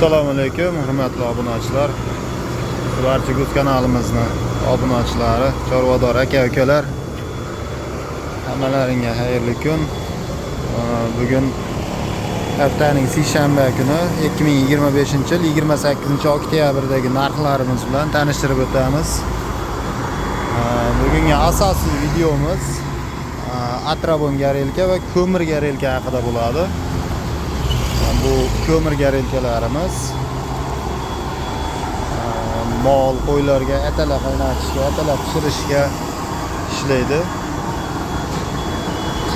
Assalomu alaykum, hurmatli obunachilar. Barcha Guz kanalimizning obunachilari, chorvador aka-ukalar, hammalaringga xayrli kun. Bugun haftaning seshanba kuni 2025-yil 28-oktyabrdagi narxlarimiz bilan tanishtirib o'tamiz. Bugungi asosiy videomiz atrabon garelka va ko'mir garelka haqida bo'ladi. Bu ko'mir garelkalarimiz mol, qo'ylarga atalar qaynatishga, atalar pishirishga ishlaydi.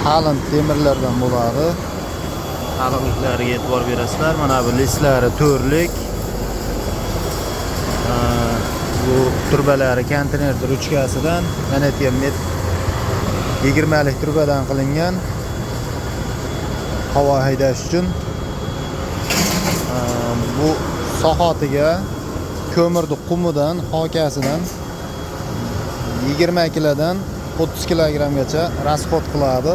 Qalin temirlardan bo'ladi. Qalinliklariga e'tibor berasizlar. Mana bu lislari to'rlik. Bu turbalari konteyner ruchkasidan, mana bu 20 lik turbadan qilingan. Havo haydash uchun bu sohatiga ko'mirni qumidan, hokasidan 20 kilodan 30 kilogrammgacha rasxod qiladi.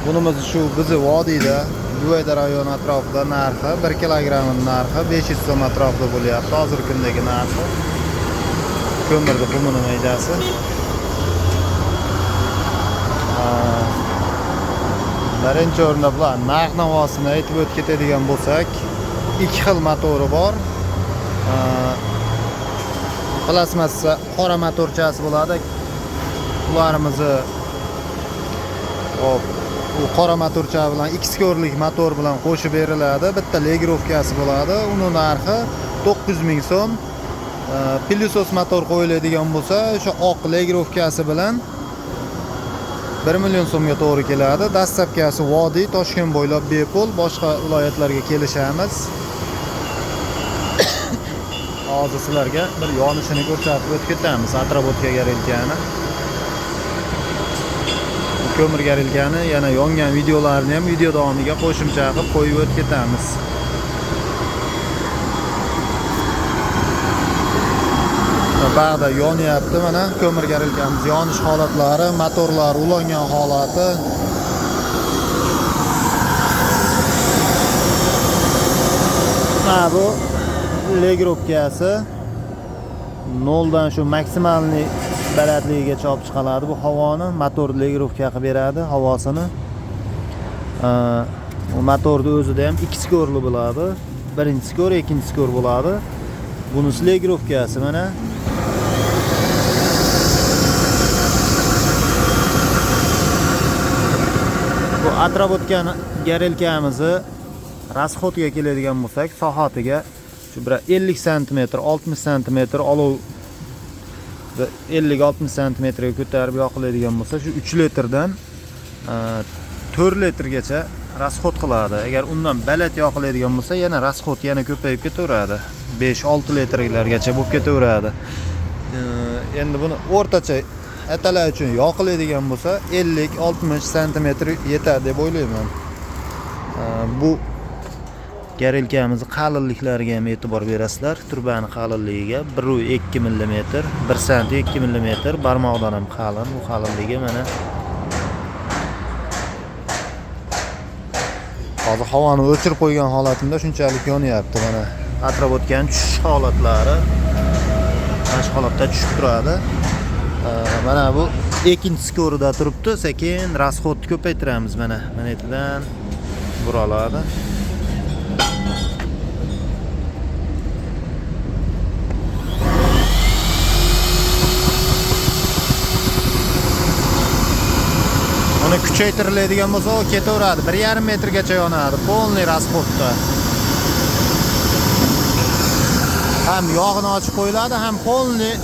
Bunimiz shu bizi vodiyda, Guvayda rayoni atrofida narxi 1 kilogramning narxi 500 so'm atrofida bo'lyapti. Hozirgi kundagi narxi ko'mirni qumining maydasi. Birinchi o'rinda bilan narx-navosini aytib o'tib ketadigan bo'lsak, ikki xil motori bor. Plasmassa qora motorchasi bo'ladi. Ularimizni bu qora motorcha bilan X ko'rlik motor bilan qo'shib beriladi. Bitta legrovkasi bo'ladi. Uning narxi 900 ming so'm. Pilisos motor qo'yiladigan bo'lsa, o'sha oq legrovkasi bilan 1 million so'mga to'g'ri keladi. Dastlabkasi vodiy, Toshkent bo'ylab bepul, boshqa viloyatlarga kelishamiz. Hozir sizlarga bir yonishini ko'rsatib o'tib ketamiz. Atrabotga garelkani. Ko'mir garelkani yana yongan videolarni ham video davomiga qo'shimcha qilib qo'yib o'tib ketamiz. Bag'da yonyapti, mana ko'mir garelkamiz yonish holatlari, motorlar ulangan holati. Mana bu legrovkasi 0 dan shu maksimalniy balandligigacha olib chiqiladi. Bu havoni motor legrovka qilib beradi, havosini. Bu motorning o'zida ham ikki skorli bo'ladi. Birinchi skor, ikkinchi skor bo'ladi. Bunisi legrovkasi mana. Bu atrabotgan garelkamizni rasxodga keladigan bo'lsak, sohatiga shu bir 50 sm, 60 sm olov 50-60 sm ga ko'tarib yoqiladigan bo'lsa, shu 3 litrdan 4 litrgacha rasxod qiladi. Agar undan baland yoqiladigan bo'lsa, yana rasxod yana ko'payib ketaveradi. 5-6 litrlargacha bo'lib ketaveradi. Endi buni o'rtacha atalar uchun yoqiladigan bo'lsa, 50-60 sm yetadi deb o'ylayman. Bu garelkamiz qalinliklariga ham e'tibor berasizlar. Turbani qalinligiga 1.2 mm, 1 sm 2 mm, barmoqdan ham qalin. Bu qalinligi mana. Hozir havoni o'chirib qo'ygan holatimda shunchalik yonyapti mana. Atrabotgan tushish holatlari mana shu holatda tushib turadi. Mana bu ikkinchi skorida turibdi. Sekin rasxodni ko'paytiramiz mana. Mana yerdan buraladi. Kuchaytiriladigan bo'lsa, o ketaveradi. 1,5 metrgacha yonadi. Polniy rasxodda. Ham yog'ini ochib qo'yiladi, ham polniy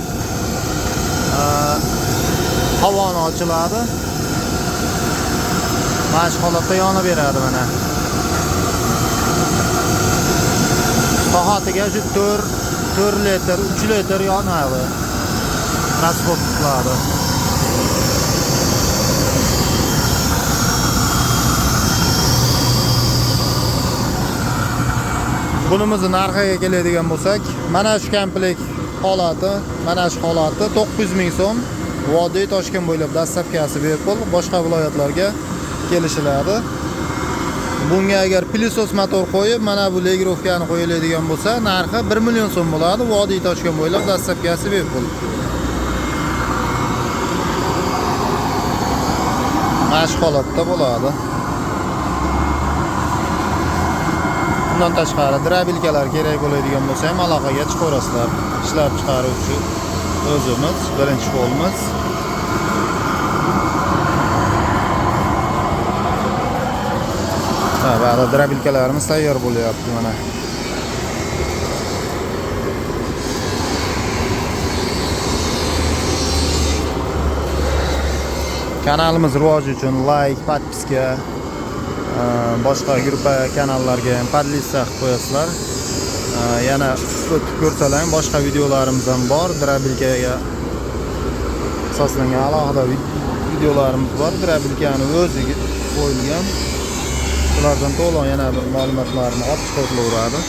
havoni ochiladi. Mana shu holatda yonib beradi mana. Sohatiga shu 4 litr, 3 litr yonadi. Rasxod qiladi. Bunimizni narxiga keladigan bo'lsak, mana shu komplet holati, mana shu holati 900 ming so'm. Vodiy, Toshkent bo'ylab dastlabkasi bepul, boshqa viloyatlarga kelishiladi. Bunga agar pilisos motor qo'yib, mana bu legirovkani qo'yiladigan bo'lsa, narxi 1 million so'm bo'ladi. Vodiy Toshkent bo'ylab dastlabkasi bepul. Mashq holatda bo'ladi. Bundan tashqari drabilkalar kerak bo'ladigan bo'lsa ham aloqaga chiqaverasizlar. Ishlab chiqaruvchi o'zimiz, birinchi qo'limiz. Ba'zi drabilkalarimiz tayyor bo'lyapti mana. Kanalimiz rivoji uchun like, podpiska, boshqa gruppa kanallarga ham podlista qilib qo'yasizlar. Yana o'tib ko'rsalang, boshqa videolarimiz ham bor. Drabilkaga asoslangan alohida videolarimiz bor. Drabilkani o'ziga qo'yilgan. Ulardan to'liq yana bir ma'lumotlarni olib chiqaveradi.